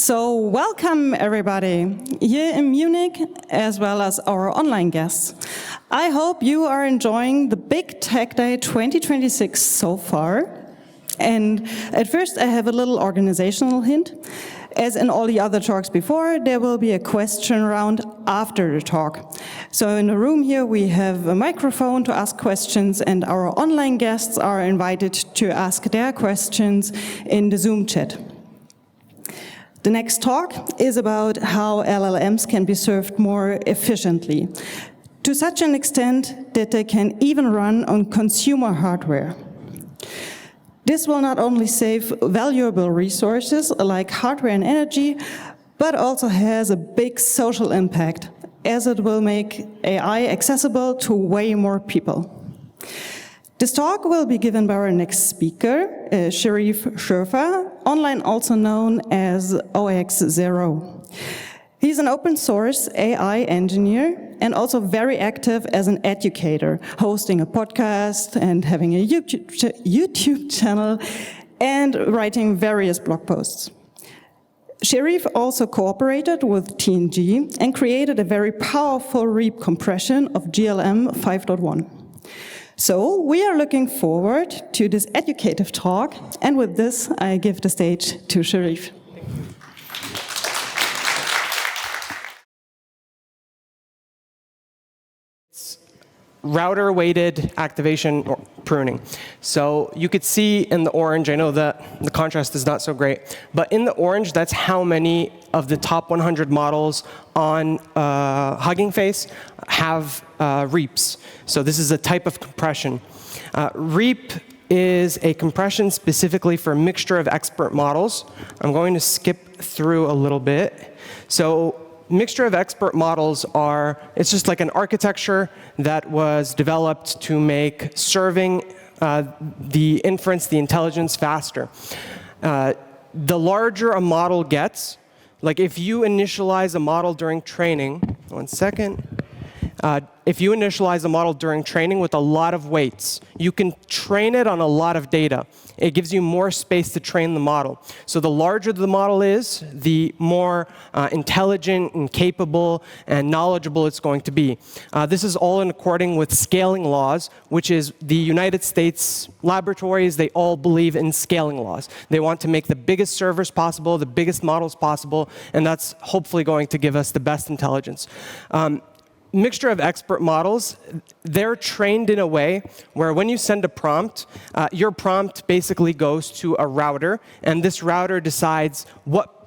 So welcome everybody here in Munich as well as our online guests. I hope you are enjoying the big Techday 2026 so far. And at first I have a little organizational hint. As in all the other talks before, there will be a question round after the talk. So in the room here we have a microphone to ask questions, and our online guests are invited to ask their questions in the Zoom chat. The next talk is about how LLMs can be served more efficiently, to such an extent that they can even run on consumer hardware. This will not only save valuable resources like hardware and energy, but also has a big social impact, as it will make AI accessible to way more people. This talk will be given by our next speaker, Sherif Cherfa, online also known as 0xSero. He's an open source AI engineer and also very active as an educator, hosting a podcast and having a YouTube channel and writing various blog posts. Sherif also cooperated with TNG and created a very powerful REAP compression of GLM 5.1. So we are looking forward to this educative talk, and with this, I give the stage to Sherif. Router-weighted activation or pruning. So you could see in the orange, I know that the contrast is not so great, but in the orange, that's how many of the top 100 models on Hugging Face have REAPs. So this is a type of compression. REAP is a compression specifically for a mixture of expert models. I'm going to skip through a little bit. So mixture of expert models it's just like an architecture that was developed to make serving the inference, the intelligence faster. The larger a model gets, like if you initialize a model during training, one second. If you initialize a model during training with a lot of weights, you can train it on a lot of data. It gives you more space to train the model. So the larger the model is, the more intelligent and capable and knowledgeable it's going to be. This is all in accordance with scaling laws, which is the United States laboratories, they all believe in scaling laws. They want to make the biggest servers possible, the biggest models possible, and that's hopefully going to give us the best intelligence. Mixture of expert models, they're trained in a way where when you send a prompt, your prompt basically goes to a router, and this router decides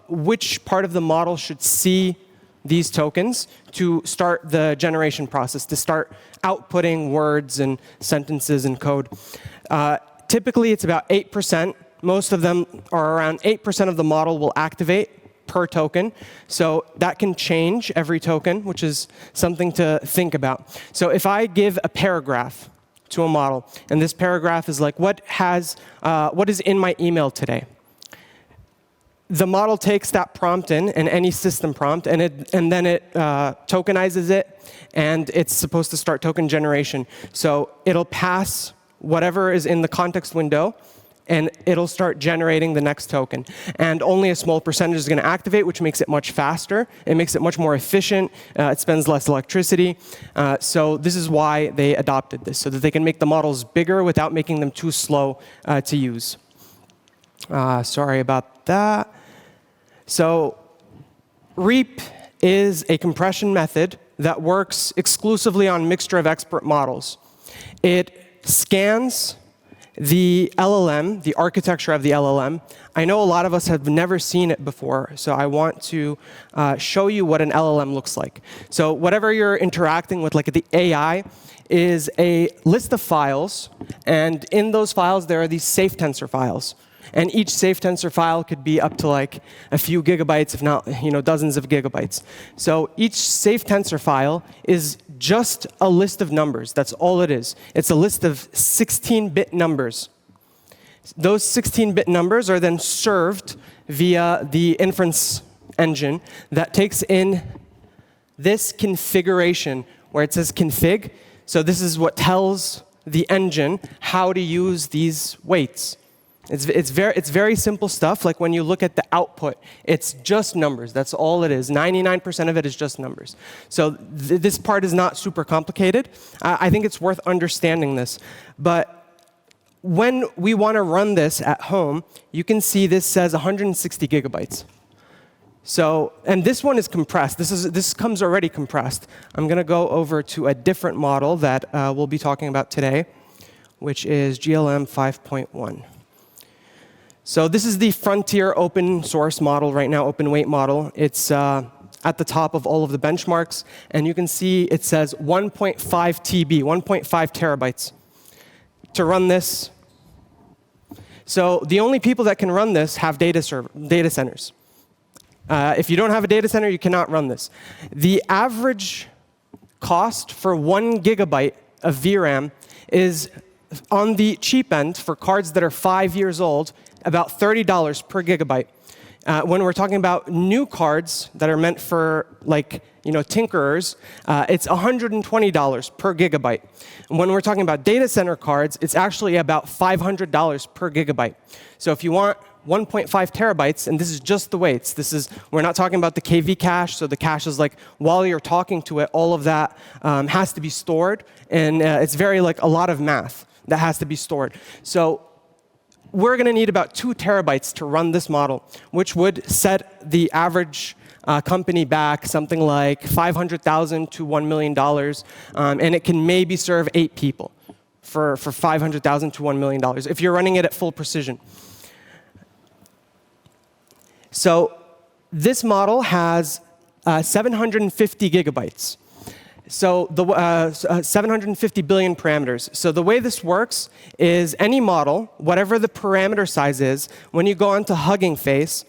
which part of the model should see these tokens to start the generation process, to start outputting words and sentences and code. Typically, it's about 8%. Most of them are around 8% of the model will activate per token. So that can change every token, which is something to think about. So if I give a paragraph to a model, and this paragraph is like, what is in my email today? The model takes that prompt in, and any system prompt, and then it tokenizes it, and it's supposed to start token generation. So it'll pass whatever is in the context window, and it'll start generating the next token. And only a small percentage is going to activate, which makes it much faster. It makes it much more efficient. It spends less electricity. So this is why they adopted this, so that they can make the models bigger without making them too slow to use. Sorry about that. So REAP is a compression method that works exclusively on mixture of expert models. It scans the LLM, the architecture of the LLM. I know a lot of us have never seen it before, so I want to show you what an LLM looks like. So whatever you're interacting with, like the AI, is a list of files, and in those files there are these safe tensor files. And each safe tensor file could be up to like a few gigabytes, if not dozens of gigabytes. So each safe tensor file is just a list of numbers. That's all it is. It's a list of 16-bit numbers. Those 16-bit numbers are then served via the inference engine that takes in this configuration where it says config. So this is what tells the engine how to use these weights. It's very simple stuff. Like when you look at the output, it's just numbers. That's all it is. 99% of it is just numbers. So this part is not super complicated. I think it's worth understanding this. But when we want to run this at home, you can see this says 160 gigabytes. So, and this one is compressed. This comes already compressed. I'm going to go over to a different model that we'll be talking about today, which is GLM 5.1. So this is the frontier open source model right now, open weight model. It's at the top of all of the benchmarks, and you can see it says 1.5 TB, 1.5 terabytes. To run this, so the only people that can run this have data centers. If you don't have a data center, you cannot run this. The average cost for 1 gigabyte of VRAM is, on the cheap end, for cards that are 5 years old, about $30 per gigabyte. When we're talking about new cards that are meant for, like, tinkerers, it's $120 per gigabyte. And when we're talking about data center cards, it's actually about $500 per gigabyte. So if you want 1.5 terabytes, and this is just the weights. We're not talking about the KV cache, so the cache is like, while you're talking to it, all of that has to be stored, and it's very, like, a lot of math that has to be stored. So we're going to need about 2 terabytes to run this model, which would set the average company back something like $500,000 to $1 million, and it can maybe serve 8 people for $500,000 to $1 million if you're running it at full precision. So this model has 750 gigabytes. So the 750 billion parameters. So the way this works is any model, whatever the parameter size is, when you go onto Hugging Face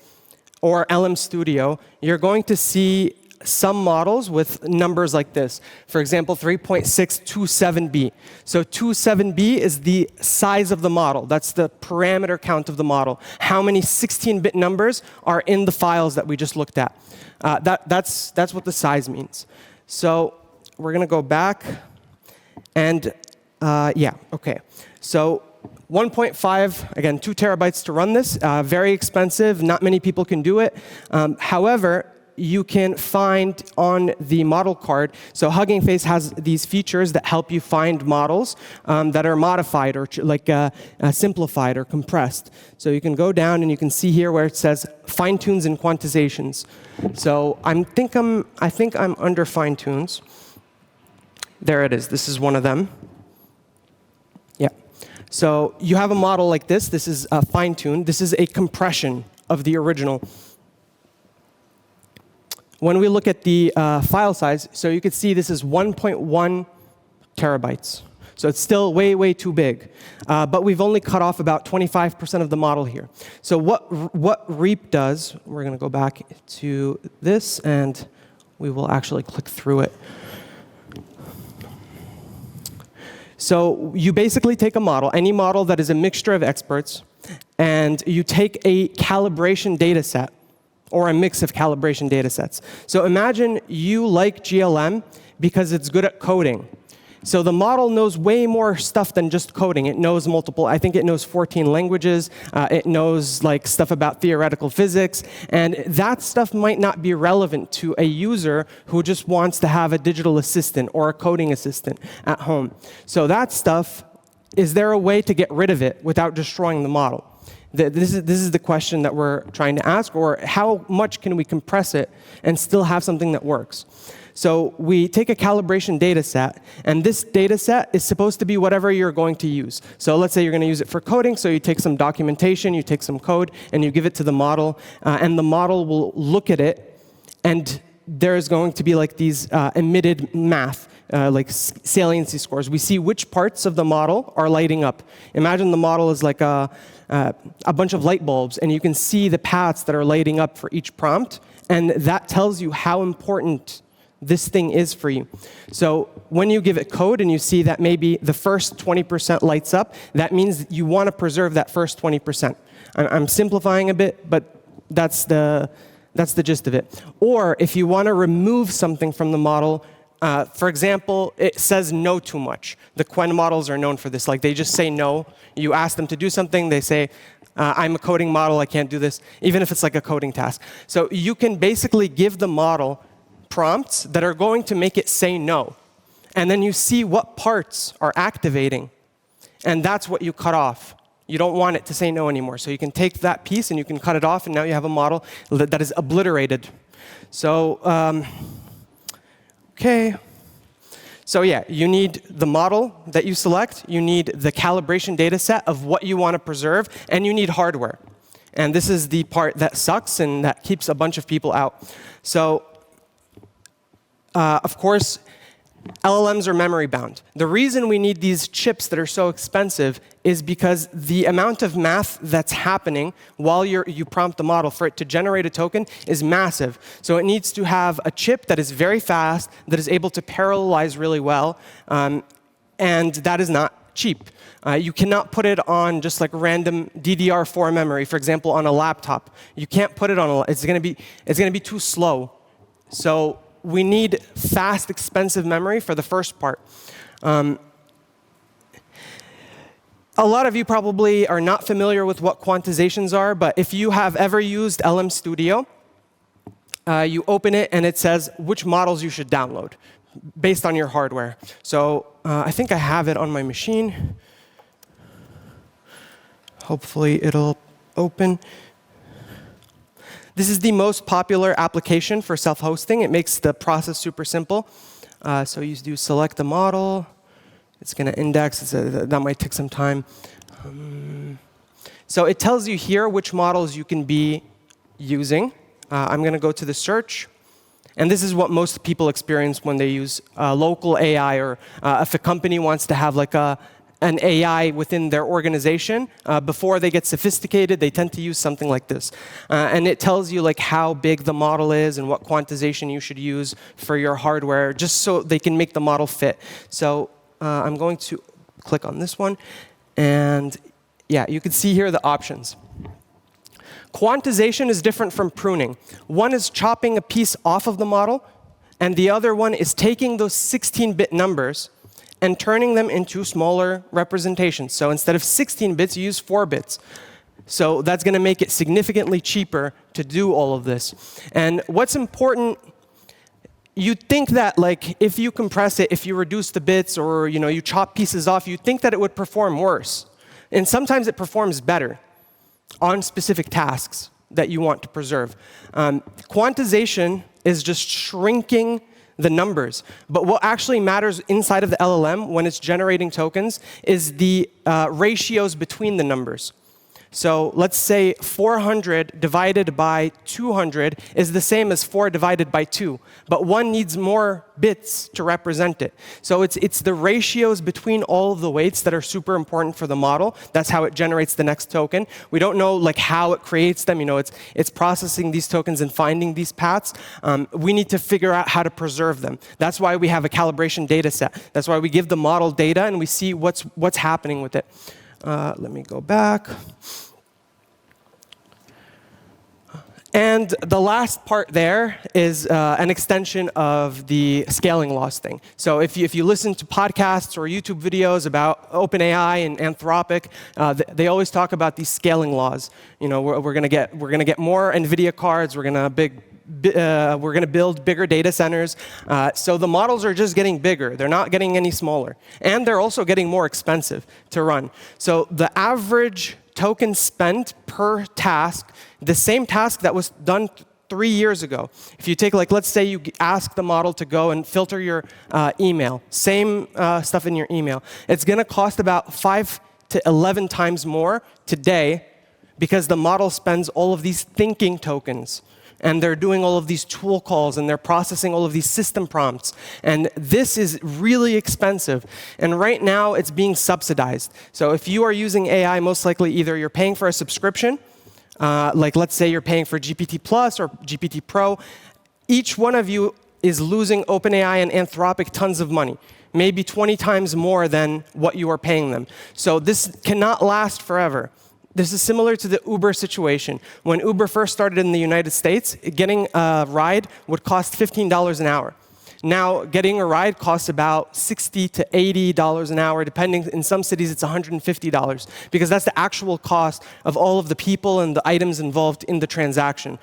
or LM Studio, you're going to see some models with numbers like this. For example, 3.627B. So 27B is the size of the model. That's the parameter count of the model. How many 16-bit numbers are in the files that we just looked at? That's what the size means. So we're going to go back, and yeah, OK. So 1.5, again, 2 terabytes to run this. Very expensive. Not many people can do it. However, you can find on the model card, so Hugging Face has these features that help you find models that are modified or simplified or compressed. So you can go down and you can see here where it says fine tunes and quantizations. So I think I'm under fine tunes. There it is. This is one of them. Yeah. So you have a model like this. This is fine-tuned. This is a compression of the original. When we look at the file size, so you can see this is 1.1 terabytes. So it's still way, way too big. But we've only cut off about 25% of the model here. So what Reap does, we're going to go back to this, and we will actually click through it. So you basically take a model, any model that is a mixture of experts, and you take a calibration data set, or a mix of calibration data sets. So imagine you like GLM because it's good at coding. So the model knows way more stuff than just coding. It knows multiple, I think it knows 14 languages. It knows like stuff about theoretical physics. And that stuff might not be relevant to a user who just wants to have a digital assistant or a coding assistant at home. So that stuff, is there a way to get rid of it without destroying the model? This is the question that we're trying to ask, or how much can we compress it and still have something that works? So we take a calibration data set, and this data set is supposed to be whatever you're going to use. So let's say you're going to use it for coding, so you take some documentation, you take some code, and you give it to the model, and the model will look at it, and there's going to be like these emitted math, like saliency scores. We see which parts of the model are lighting up. Imagine the model is like a bunch of light bulbs, and you can see the paths that are lighting up for each prompt, and that tells you how important this thing is for you. So when you give it code and you see that maybe the first 20% lights up, that means that you want to preserve that first 20%. I'm simplifying a bit, but that's the gist of it. Or if you want to remove something from the model, for example, it says no too much. The Quen models are known for this. Like, they just say no. You ask them to do something, they say, I'm a coding model, I can't do this, even if it's like a coding task. So you can basically give the model prompts that are going to make it say no. And then you see what parts are activating. And that's what you cut off. You don't want it to say no anymore. So you can take that piece and you can cut it off, and now you have a model that is obliterated. So, OK. So yeah, you need the model that you select. You need the calibration data set of what you want to preserve. And you need hardware. And this is the part that sucks and that keeps a bunch of people out. So, of course, LLMs are memory bound. The reason we need these chips that are so expensive is because the amount of math that's happening while you prompt the model for it to generate a token is massive. So it needs to have a chip that is very fast, that is able to parallelize really well, and that is not cheap. You cannot put it on just like random DDR4 memory, for example, on a laptop. You can't put it on it's going to be too slow. So we need fast, expensive memory for the first part. A lot of you probably are not familiar with what quantizations are, but if you have ever used LM Studio, you open it and it says which models you should download based on your hardware. So I think I have it on my machine. Hopefully it'll open. This is the most popular application for self-hosting. It makes the process super simple. So you do select the model. It's going to index. That might take some time. So it tells you here which models you can be using. I'm going to go to the search. And this is what most people experience when they use local AI, or if a company wants to have like an AI within their organization. Before they get sophisticated, they tend to use something like this. And it tells you like how big the model is and what quantization you should use for your hardware, just so they can make the model fit. So I'm going to click on this one. And yeah, you can see here the options. Quantization is different from pruning. One is chopping a piece off of the model, and the other one is taking those 16-bit numbers and turning them into smaller representations. So instead of 16 bits, you use 4 bits. So that's going to make it significantly cheaper to do all of this. And what's important, you'd think that like if you compress it, if you reduce the bits, or you chop pieces off, you'd think that it would perform worse. And sometimes it performs better on specific tasks that you want to preserve. Quantization is just shrinking the numbers. But what actually matters inside of the LLM when it's generating tokens is the ratios between the numbers. So let's say 400 divided by 200 is the same as 4 divided by 2. But one needs more bits to represent it. So it's the ratios between all of the weights that are super important for the model. That's how it generates the next token. We don't know like how it creates them. It's processing these tokens and finding these paths. We need to figure out how to preserve them. That's why we have a calibration data set. That's why we give the model data and we see what's happening with it. Let me go back. And the last part there is an extension of the scaling laws thing. So if you listen to podcasts or YouTube videos about OpenAI and Anthropic, they always talk about these scaling laws. We're going to get more NVIDIA cards. We're going to build bigger data centers. So the models are just getting bigger. They're not getting any smaller. And they're also getting more expensive to run. So the average token spent per task, the same task that was done 3 years ago. If you take, let's say you ask the model to go and filter your email, same stuff in your email, it's going to cost about 5 to 11 times more today because the model spends all of these thinking tokens. And they're doing all of these tool calls, and they're processing all of these system prompts. And this is really expensive. And right now, it's being subsidized. So if you are using AI, most likely either you're paying for a subscription, like let's say you're paying for GPT Plus or GPT Pro. Each one of you is losing OpenAI and Anthropic tons of money, maybe 20 times more than what you are paying them. So this cannot last forever. This is similar to the Uber situation. When Uber first started in the United States, getting a ride would cost $15 an hour. Now, getting a ride costs about $60 to $80 an hour, depending. In some cities, it's $150, because that's the actual cost of all of the people and the items involved in the transaction.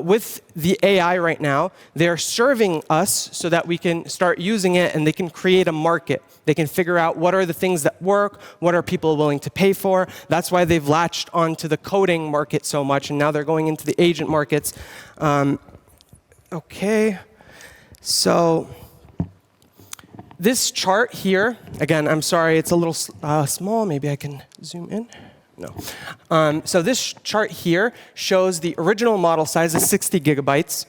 With the AI right now, they're serving us so that we can start using it, and they can create a market. They can figure out what are the things that work, what are people willing to pay for. That's why they've latched onto the coding market so much, and now they're going into the agent markets. OK. So this chart here, again, I'm sorry, it's a little small. Maybe I can zoom in. No. So this chart here shows the original model size is 60 gigabytes.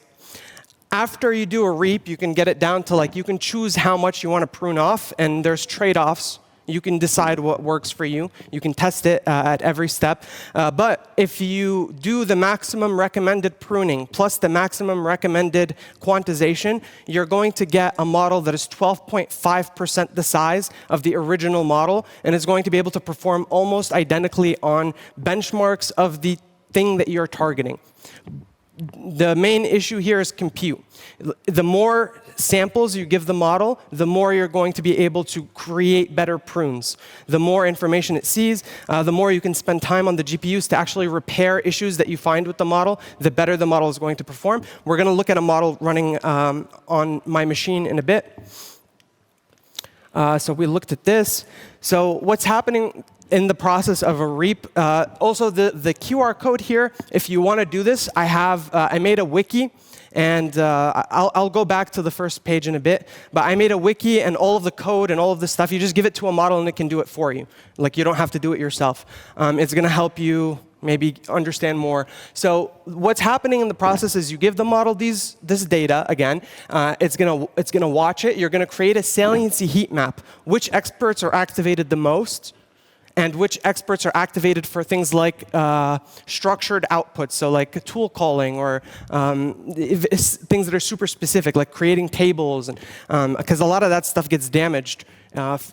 After you do a reap, you can get it down to, like, you can choose how much you want to prune off, and there's trade-offs. You can decide what works for you. You can test it at every step. But if you do the maximum recommended pruning plus the maximum recommended quantization, you're going to get a model that is 12.5% the size of the original model, and is going to be able to perform almost identically on benchmarks of the thing that you're targeting. The main issue here is compute. The more samples you give the model, the more you're going to be able to create better prunes. The more information it sees, the more you can spend time on the GPUs to actually repair issues that you find with the model, the better the model is going to perform. We're going to look at a model running on my machine in a bit. So we looked at this. So what's happening in the process of a reap? Also, the QR code here, if you want to do this, I made a wiki. And I'll go back to the first page in a bit. But I made a wiki, and all of the code and all of this stuff, you just give it to a model, and it can do it for you. Like, you don't have to do it yourself. It's going to help you maybe understand more. So what's happening in the process is you give the model this data, again. It's going to watch it. You're going to create a saliency heat map. Which experts are activated the most, and which experts are activated for things like structured outputs, so like tool calling, or things that are super specific, like creating tables, and because a lot of that stuff gets damaged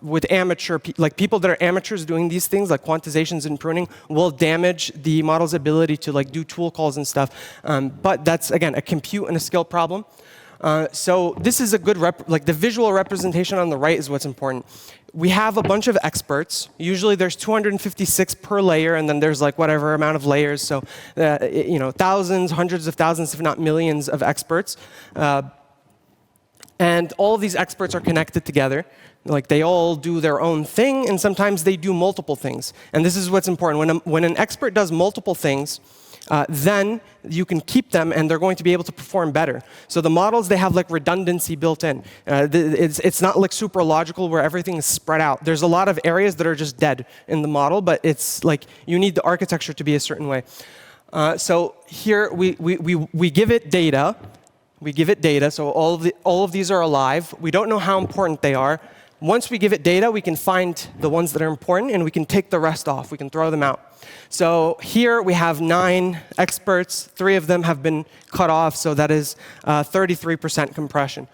with people that are amateurs doing these things, like quantizations and pruning, will damage the model's ability to, like, do tool calls and stuff. But that's, again, a compute and a skill problem. So this is a good the visual representation on the right is what's important. We have a bunch of experts. Usually there's 256 per layer, and then there's, like, whatever amount of layers. So thousands, hundreds of thousands, if not millions of experts. And all of these experts are connected together. Like, they all do their own thing, and sometimes they do multiple things. And this is what's important. When an expert does multiple things, then you can keep them, and they're going to be able to perform better. So the models, they have, like, redundancy built in. It's not like super logical where everything is spread out. There's a lot of areas that are just dead in the model, but it's like you need the architecture to be a certain way. So here we give it data. We give it data, so all of these are alive. We don't know how important they are. Once we give it data, we can find the ones that are important, and we can take the rest off. We can throw them out. So here we have 9 experts. 3 of them have been cut off, so that is 33% compression.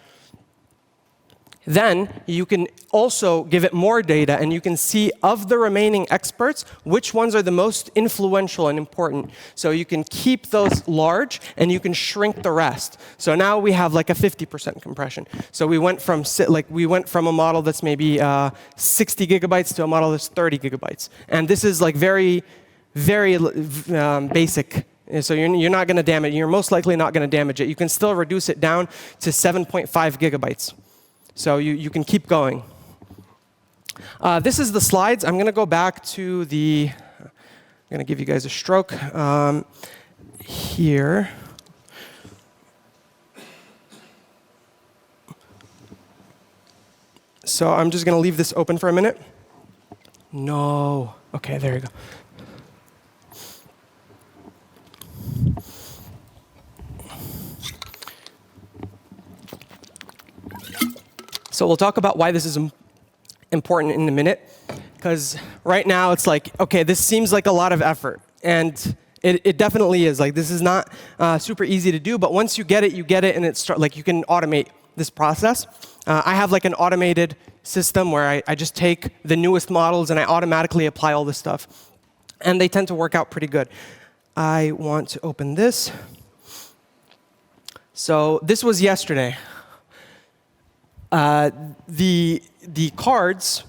Then you can also give it more data, and you can see, of the remaining experts, which ones are the most influential and important. So you can keep those large, and you can shrink the rest. So now we have, like, a 50% compression. So we went from a model that's maybe 60 gigabytes to a model that's 30 gigabytes. And this is, like, very, very basic. So you're not going to damage it. You're most likely not going to damage it. You can still reduce it down to 7.5 gigabytes. So you can keep going. This is the slides. I'm going to go back to I'm going to give you guys a stroke here. So I'm just going to leave this open for a minute. No. OK, there you go. So we'll talk about why this is important in a minute. Because right now it's like, OK, this seems like a lot of effort. And it definitely is. Like, this is not super easy to do. But once you get it, and you can automate this process. I have, like, an automated system where I just take the newest models, and I automatically apply all this stuff. And they tend to work out pretty good. I want to open this. So this was yesterday. the cards,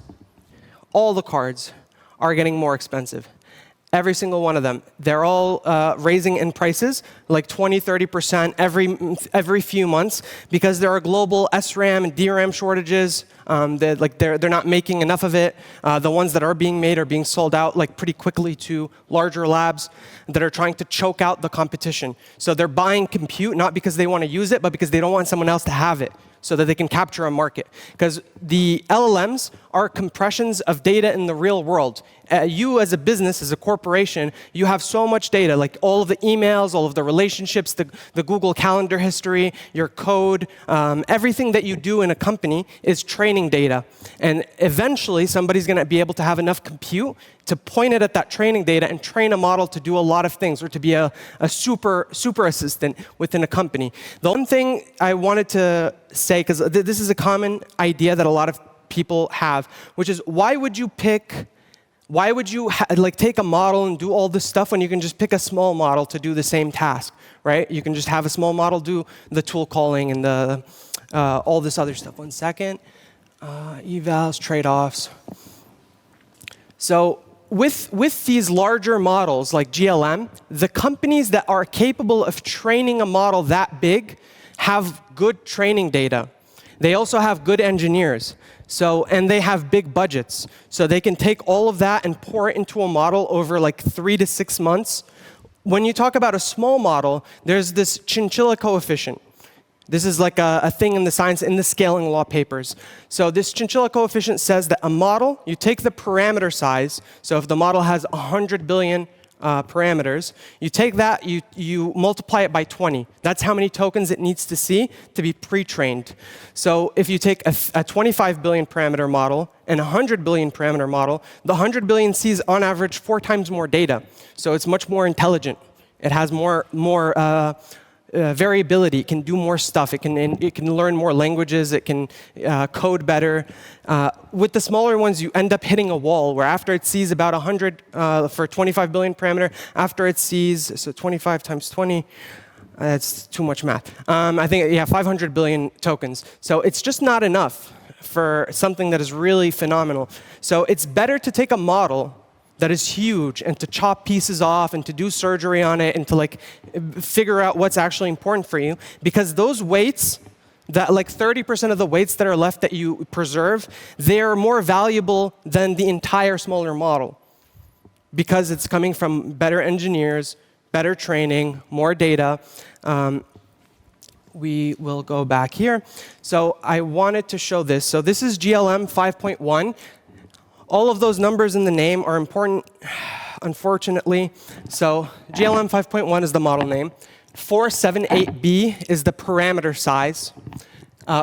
all the cards, are getting more expensive. Every single one of them. They're all raising in prices, like 20, 30% every few months, because there are global SRAM and DRAM shortages. They're not making enough of it. The ones that are being made are being sold out like pretty quickly to larger labs that are trying to choke out the competition. So they're buying compute not because they want to use it, but because they don't want someone else to have it, so that they can capture a market. Because the LLMs are compressions of data in the real world. You as a business, as a corporation, you have so much data, like all of the emails, all of the relationships, the Google Calendar history, your code, everything that you do in a company is training data. And eventually, somebody's going to be able to have enough compute to point it at that training data and train a model to do a lot of things, or to be a super assistant within a company. The one thing I wanted to say, because this is a common idea that a lot of people have, which is why would you take a model and do all this stuff when you can just pick a small model to do the same task, right? You can just have a small model do the tool calling and all this other stuff. One second. Evals, trade-offs. So with these larger models like GLM, the companies that are capable of training a model that big have good training data. They also have good engineers. And they have big budgets. So they can take all of that and pour it into a model over like 3 to 6 months. When you talk about a small model, there's this chinchilla coefficient. This is like a thing in the science, in the scaling law papers. So this chinchilla coefficient says that a model, you take the parameter size. So if the model has 100 billion parameters, you take that, you multiply it by 20. That's how many tokens it needs to see to be pre-trained. So if you take a 25 billion parameter model and a 100 billion parameter model, the 100 billion sees on average 4 times more data. So it's much more intelligent. It has more variability. It can do more stuff. It can learn more languages. It can code better. With the smaller ones, you end up hitting a wall where after it sees about 100 for 25 billion parameter, after it sees, so 25 times 20, that's too much math. I think, 500 billion tokens. So it's just not enough for something that is really phenomenal. So it's better to take a model that is huge and to chop pieces off and to do surgery on it and to figure out what's actually important for you, because those weights, that 30% of the weights that are left that you preserve, they're more valuable than the entire smaller model, because it's coming from better engineers, better training, more data. We will go back here. So I wanted to show this. So this is GLM 5.1. All of those numbers in the name are important, unfortunately. So GLM 5.1 is the model name. 478B is the parameter size.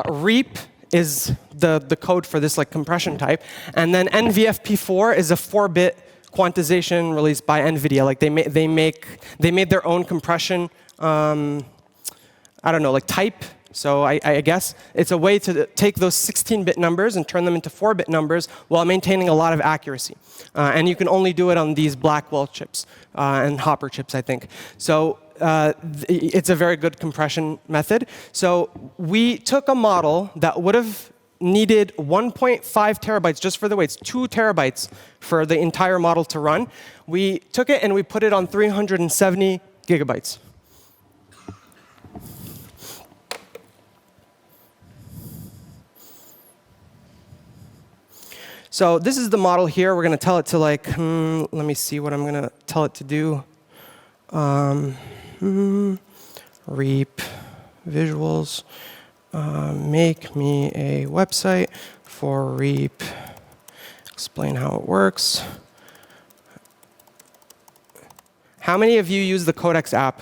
REAP is the code for this compression type. And then NVFP4 is a 4-bit quantization released by NVIDIA. They made their own compression, type. So I guess it's a way to take those 16-bit numbers and turn them into 4-bit numbers while maintaining a lot of accuracy. And you can only do it on these Blackwell chips and Hopper chips, I think. So it's a very good compression method. So we took a model that would have needed 1.5 terabytes just for the weights, 2 terabytes for the entire model to run. We took it and we put it on 370 gigabytes. So this is the model here. We're going to tell it to let me see what I'm going to tell it to do. Reap visuals. Make me a website for Reap. Explain how it works. How many of you use the Codex app?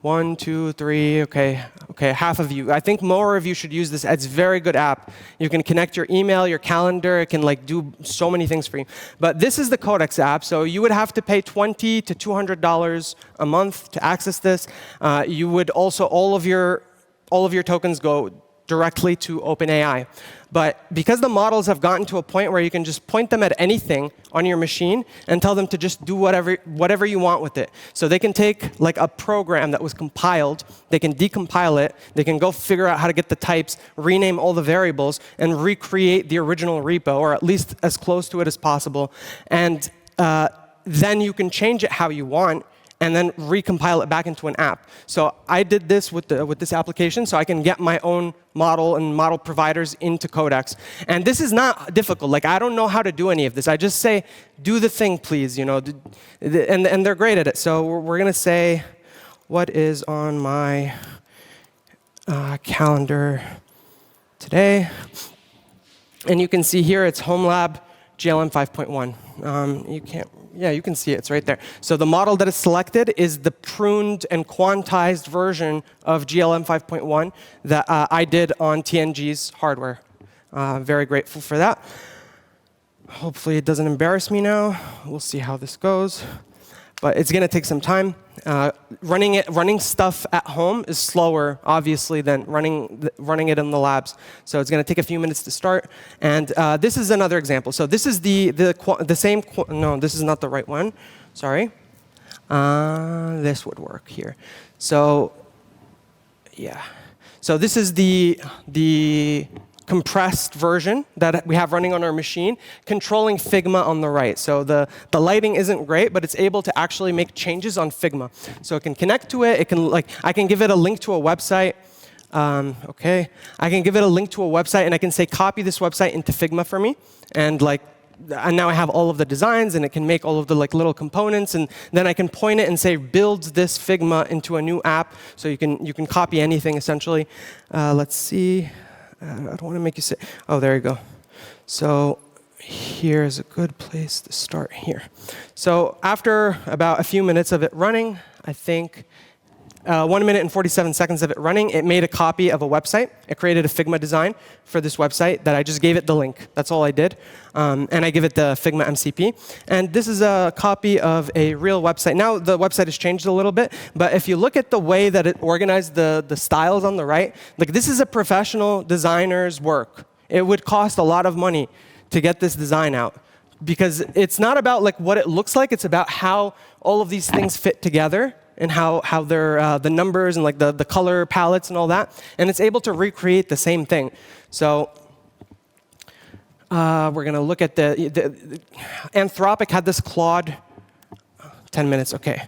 1, 2, 3, okay, half of you. I think more of you should use this. It's a very good app. You can connect your email, your calendar. It can do so many things for you. But this is the Codex app, so you would have to pay $20 to $200 a month to access this. You would also, all of your tokens go directly to OpenAI. But because the models have gotten to a point where you can just point them at anything on your machine and tell them to just do whatever you want with it. So they can take like a program that was compiled, they can decompile it, they can go figure out how to get the types, rename all the variables, and recreate the original repo, or at least as close to it as possible. And then you can change it how you want, and then recompile it back into an app. So I did this with this application, so I can get my own model and model providers into Codex. And this is not difficult. Like, I don't know how to do any of this. I just say, do the thing, please. You know, and they're great at it. So we're going to say, what is on my calendar today? And you can see here it's Home Lab GLM 5.1. You can't. Yeah, you can see it. It's right there. So the model that is selected is the pruned and quantized version of GLM 5.1 that I did on TNG's hardware. Very grateful for that. Hopefully it doesn't embarrass me now. We'll see how this goes. But it's going to take some time. Running stuff at home is slower, obviously, than running it in the labs. So it's going to take a few minutes to start. And this is another example. So this is the same. No, this is not the right one. Sorry. This would work here. So yeah. So this is the compressed version that we have running on our machine, controlling Figma on the right. So the lighting isn't great, but it's able to actually make changes on Figma. So it can connect to it. It can I can give it a link to a website. OK, I can give it a link to a website, and I can say copy this website into Figma for me, and now I have all of the designs, and it can make all of the little components, and then I can point it and say build this Figma into a new app. So you can copy anything essentially. Let's see. I don't want to make you say, oh, there you go. So here's a good place to start here. So after about a few minutes of it running, I think 1 minute and 47 seconds of it running, it made a copy of a website. It created a Figma design for this website that I just gave it the link. That's all I did. And I give it the Figma MCP. And this is a copy of a real website. Now the website has changed a little bit, but if you look at the way that it organized the styles on the right, this is a professional designer's work. It would cost a lot of money to get this design out, because it's not about what it looks like. It's about how all of these things fit together, and how they're the numbers and the color palettes and all that. And it's able to recreate the same thing. So we're going to look at the Anthropic had this Claude. 10 minutes, OK.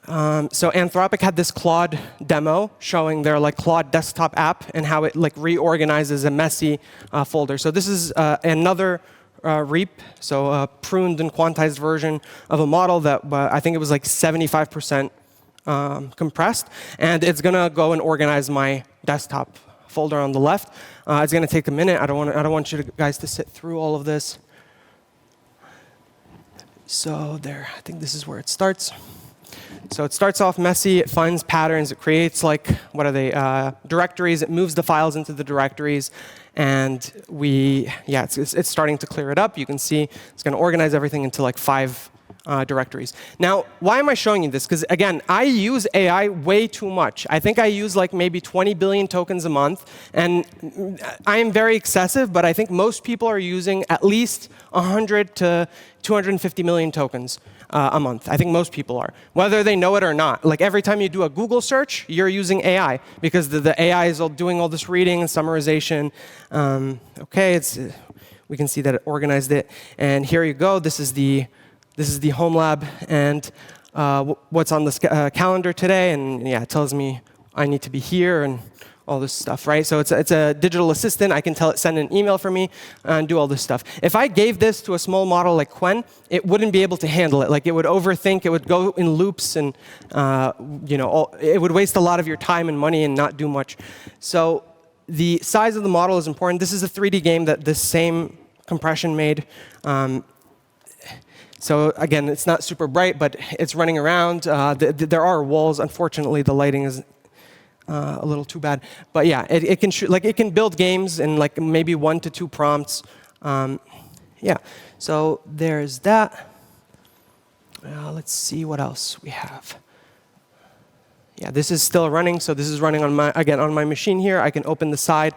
So Anthropic had this Claude demo showing their Claude desktop app and how it reorganizes a messy folder. So this is another REAP, so a pruned and quantized version of a model that I think it was 75% compressed, and it's going to go and organize my desktop folder on the left. It's going to take a minute. I don't want you guys to sit through all of this. So there, I think this is where it starts. So it starts off messy. It finds patterns. It creates what are they? Directories. It moves the files into the directories, and it's starting to clear it up. You can see it's going to organize everything into 5 directories. Now, why am I showing you this? Because again, I use AI way too much. I think I use maybe 20 billion tokens a month, and I am very excessive, but I think most people are using at least 100 to 250 million tokens a month. I think most people are, whether they know it or not. Every time you do a Google search, you're using AI, because the AI is doing all this reading and summarization. OK, we can see that it organized it. And here you go. This is the home lab, and what's on the calendar today. And yeah, it tells me I need to be here and all this stuff, right? So it's a digital assistant. I can tell it send an email for me and do all this stuff. If I gave this to a small model like Quen, it wouldn't be able to handle it. It would overthink. It would go in loops, and it would waste a lot of your time and money and not do much. So the size of the model is important. This is a 3D game that this same compression made. So again, it's not super bright, but it's running around. There are walls. Unfortunately, the lighting is a little too bad. But yeah, it can shoot, it can build games in maybe 1 to 2 prompts. Yeah. So there's that. Let's see what else we have. Yeah, this is still running. So this is running on my, again, on my machine here. I can open the side,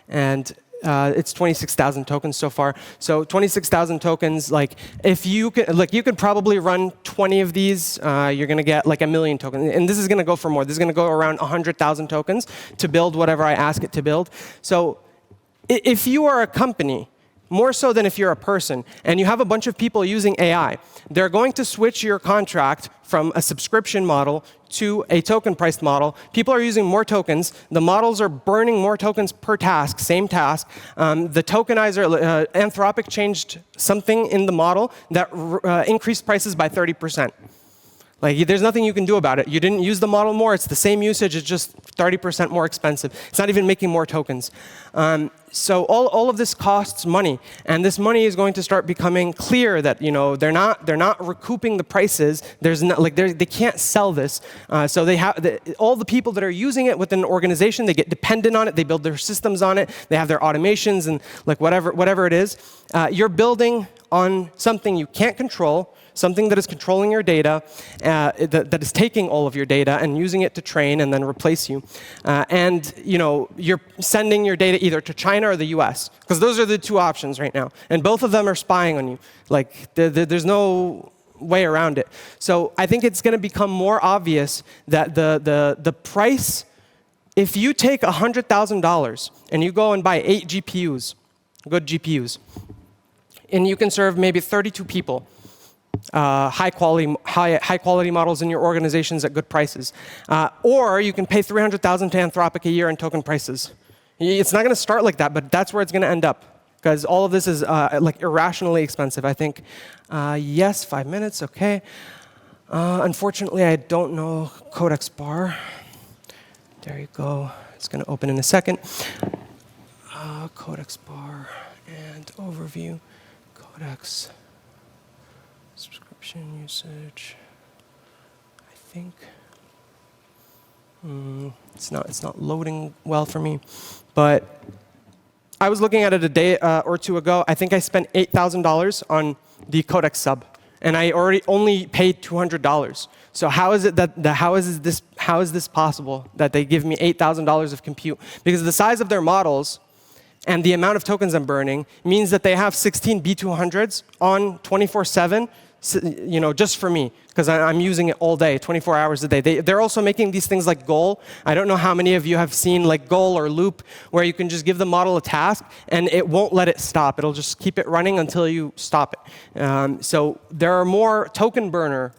and it's 26,000 tokens so far. So 26,000 tokens, like if you could, like you could probably run 20 of these, you're going to get like 1 million tokens. And this is going to go for more. This is going to go around 100,000 tokens to build whatever I ask it to build. So if you are a company, more so than if you're a person, and you have a bunch of people using AI, they're going to switch your contract from a subscription model to a token-priced model. People are using more tokens. The models are burning more tokens per task, same task. The tokenizer, Anthropic changed something in the model that increased prices by 30%. Like, there's nothing you can do about it. You didn't use the model more. It's the same usage. It's just 30% more expensive. It's not even making more tokens. So all of this costs money, and this money is going to start becoming clear that they're not recouping the prices. There's not, like they can't sell this. So they have all the people that are using it within an organization. They get dependent on it. They build their systems on it. They have their automations and like whatever it is. You're building on something you can't control. Something that is controlling your data, that is taking all of your data and using it to train and then replace you. And you're sending your data either to China or the US, because those are the two options right now. And both of them are spying on you. Like, there's no way around it. So I think it's going to become more obvious that the price, if you take $100,000 and you go and buy 8 GPUs, good GPUs, and you can serve maybe 32 people, high quality models in your organizations at good prices, or you can pay $300,000 to Anthropic a year in token prices. It's not going to start like that, but that's where it's going to end up, because all of this is like irrationally expensive. I think yes, 5 minutes, okay. Unfortunately, I don't know Codex bar. There you go. It's going to open in a second. Codex bar and overview. Codex. Subscription usage. I think it's not loading well for me, but I was looking at it a day or two ago. I think I spent $8,000 on the Codex sub, and I only paid $200. So how is it how is this possible that they give me $8,000 of compute? Because the size of their models and the amount of tokens I'm burning means that they have 16 B200s on 24/7. Just for me, because I'm using it all day, 24 hours a day. They're also making these things like Goal. I don't know how many of you have seen like Goal or Loop, where you can just give the model a task, and it won't let it stop. It'll just keep it running until you stop it. So there are more token burner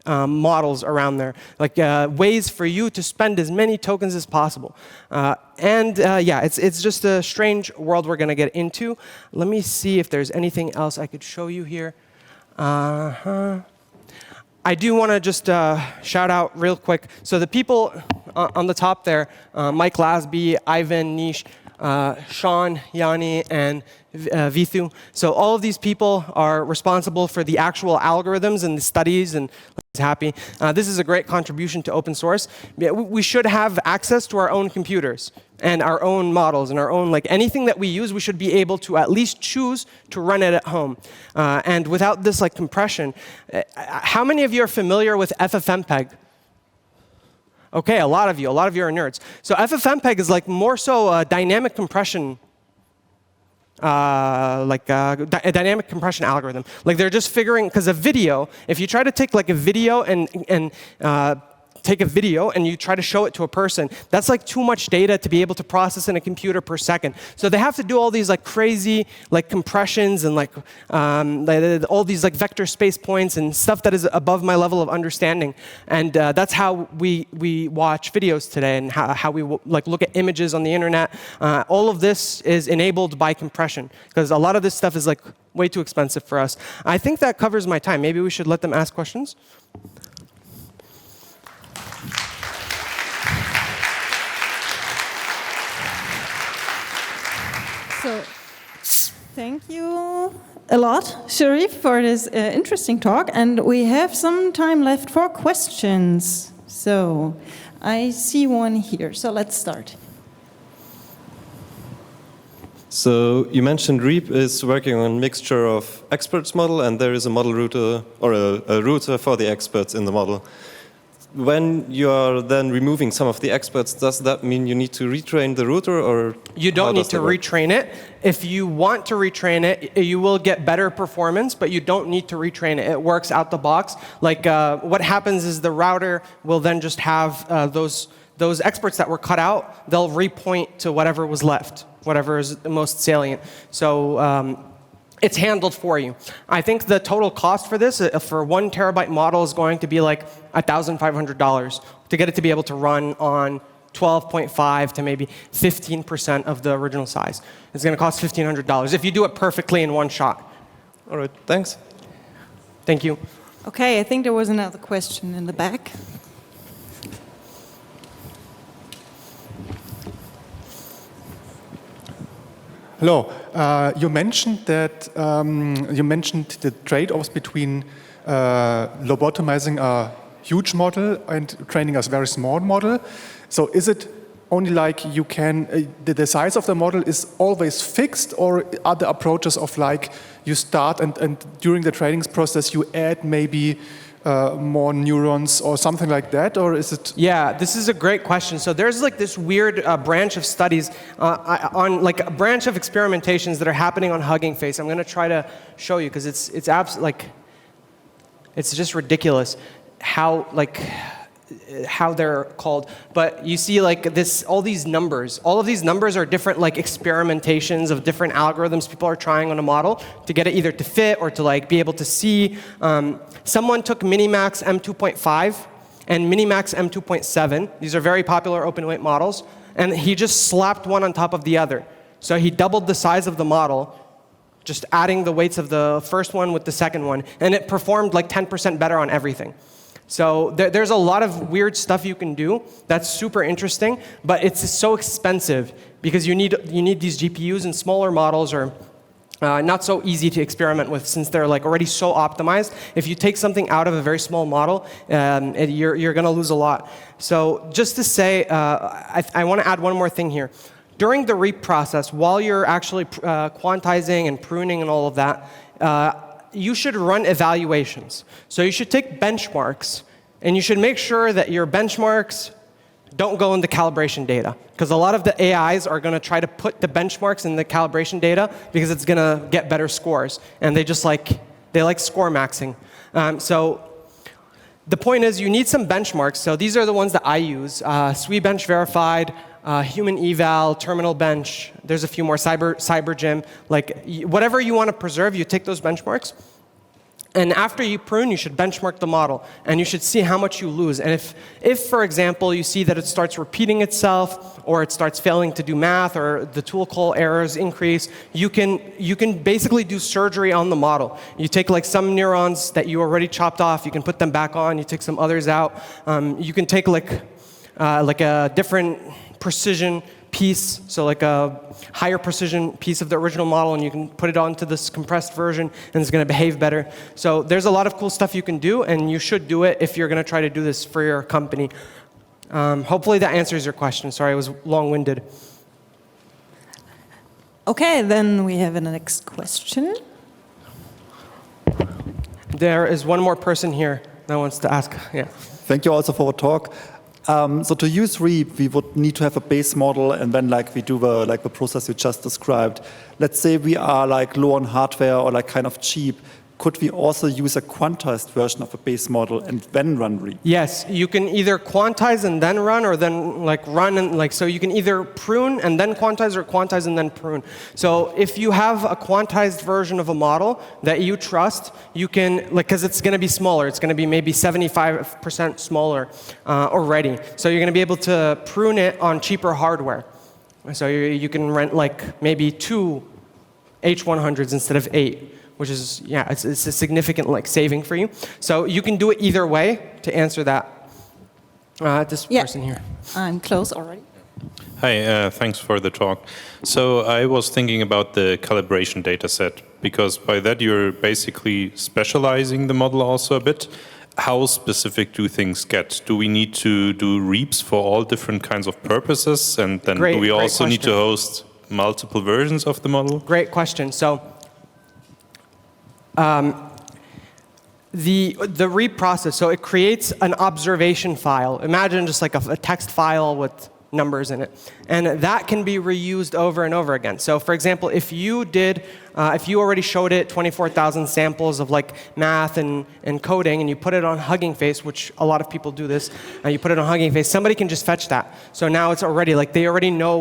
models around there, like ways for you to spend as many tokens as possible. Yeah, it's just a strange world we're going to get into. Let me see if there's anything else I could show you here. I do want to just shout out real quick. So the people on the top there, Mike Lasby, Ivan, Nish, Sean, Yanni, and Vithu. So all of these people are responsible for the actual algorithms and the studies, and happy. This is a great contribution to open source. We should have access to our own computers and our own models and our own, like anything that we use, we should be able to at least choose to run it at home. And without this like compression, how many of you are familiar with FFmpeg? Okay, a lot of you are nerds. So FFmpeg is like more so a dynamic compression, a dynamic compression algorithm. Like they're just figuring, because a video, if you try to take like a video and take a video and you try to show it to a person, that's like too much data to be able to process in a computer per second. So they have to do all these like crazy like compressions and like all these like vector space points and stuff that is above my level of understanding. And that's how we watch videos today, and how we like look at images on the internet. All of this is enabled by compression, because a lot of this stuff is like way too expensive for us. I think that covers my time. Maybe we should let them ask questions. So, thank you a lot, Sherif, for this interesting talk. And we have some time left for questions. So, I see one here. So, let's start. So, you mentioned Reap is working on a mixture of experts model, and there is a model router, or a router for the experts in the model. when you're then removing some of the experts, does that mean you need to retrain the router, or you don't need to retrain it? If you want to retrain it, you will get better performance, but you don't need to retrain it. It works out the box. Like what happens is the router will then just have those experts that were cut out. They'll repoint to whatever was left, whatever is the most salient. So it's handled for you. I think the total cost for this, for 1 terabyte model, is going to be like $1,500 to get it to be able to run on 12.5 to maybe 15% of the original size. It's going to cost $1,500 if you do it perfectly in one shot. All right, thanks. Thank you. Okay, I think there was another question in the back. Hello. You mentioned that the trade-offs between lobotomizing a huge model and training a very small model. So is it only like you can the size of the model is always fixed, or are there approaches of like you start and during the training process you add maybe more neurons or something like that, or is it? Yeah, this is a great question. So there's like this weird branch of studies on like a branch of experimentations that are happening on Hugging Face. I'm going to try to show you because it's like it's just ridiculous how they're called. But you see like this, all these numbers. All of these numbers are different like experimentations of different algorithms people are trying on a model to get it either to fit or to like be able to see. Someone took Minimax M2.5 and Minimax M2.7. These are very popular open weight models. And he just slapped one on top of the other. So he doubled the size of the model, just adding the weights of the first one with the second one. And it performed like 10% better on everything. So there's a lot of weird stuff you can do that's super interesting, but it's so expensive because you need these GPUs, and smaller models are not so easy to experiment with since they're like already so optimized. If you take something out of a very small model, you're going to lose a lot. So just to say, I want to add one more thing here. During the REAP process, while you're actually quantizing and pruning and all of that, you should run evaluations. So you should take benchmarks, and you should make sure that your benchmarks don't go in the calibration data. Because a lot of the AIs are going to try to put the benchmarks in the calibration data because it's going to get better scores. And they like score maxing. So the point is you need some benchmarks. So these are the ones that I use. SWE bench verified, human eval, terminal bench. There's a few more, CyberGym. Like whatever you want to preserve, you take those benchmarks. And after you prune, you should benchmark the model, and you should see how much you lose. And if, for example, you see that it starts repeating itself, or it starts failing to do math, or the tool call errors increase, you can basically do surgery on the model. You take like some neurons that you already chopped off, you can put them back on. You take some others out. You can take like a different precision piece, so like a higher precision piece of the original model, and you can put it onto this compressed version, and it's going to behave better. So there's a lot of cool stuff you can do, and you should do it if you're going to try to do this for your company. Hopefully that answers your question. Sorry, I was long-winded. Okay, then we have a next question. There is one more person here that wants to ask. Yeah. Thank you also for the talk. So to use REAP, we would need to have a base model, and then like we do the process you just described. Let's say we are like low on hardware or like kind of cheap. Could we also use a quantized version of a base model and then run REAP? Yes, you can either quantize and then run, or then like run and like, so you can either prune and then quantize, or quantize and then prune. So if you have a quantized version of a model that you trust, you can, like, because it's going to be smaller, it's going to be maybe 75% smaller already. So you're going to be able to prune it on cheaper hardware. So you can rent like maybe 2 H100s instead of 8. Which is, yeah, it's a significant like saving for you. So you can do it either way to answer that. This person here. I'm close already. Hi, thanks for the talk. So I was thinking about the calibration data set, because by that you're basically specializing the model also a bit. How specific do things get? Do we need to do REAPs for all different kinds of purposes? And then do we also need to host multiple versions of the model? Great question. So the read process, so it creates an observation file. Imagine just like a text file with numbers in it. And that can be reused over and over again. So for example, if you already showed it 24,000 samples of like math and coding, and you put it on Hugging Face, which a lot of people do this, and you put it on Hugging Face, somebody can just fetch that. So now it's already, like, they already know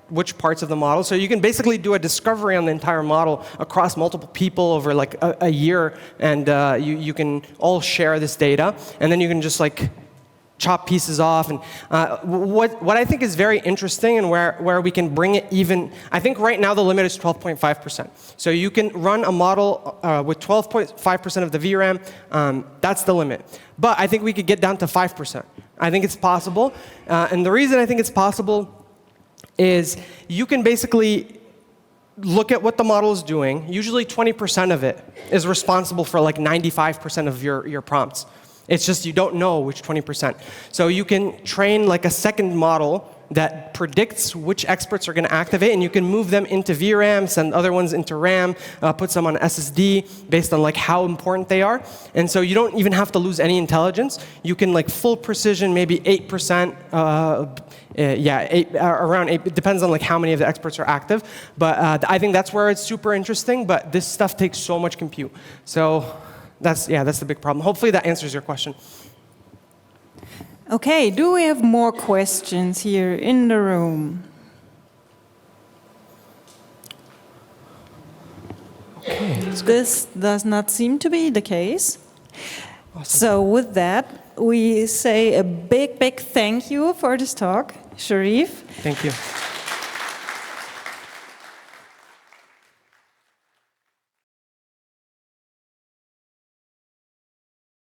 which parts of the model. So you can basically do a discovery on the entire model across multiple people over like a year, and you can all share this data, and then you can just like chop pieces off. And what I think is very interesting, and where we can bring it even, I think right now the limit is 12.5%. So you can run a model with 12.5% of the VRAM. That's the limit. But I think we could get down to 5%. I think it's possible. And the reason I think it's possible is you can basically look at what the model is doing. Usually 20% of it is responsible for like 95% of your prompts. It's just you don't know which 20%. So you can train like a second model that predicts which experts are going to activate, and you can move them into VRAM, send other ones into RAM, put some on SSD based on like how important they are. And so you don't even have to lose any intelligence. You can like full precision, maybe 8%, around 8. It depends on like how many of the experts are active. But I think that's where it's super interesting. But this stuff takes so much compute. So that's the big problem. Hopefully that answers your question. Okay, do we have more questions here in the room? Okay, this does not seem to be the case. Awesome. So with that, we say a big, big thank you for this talk, Sherif. Thank you.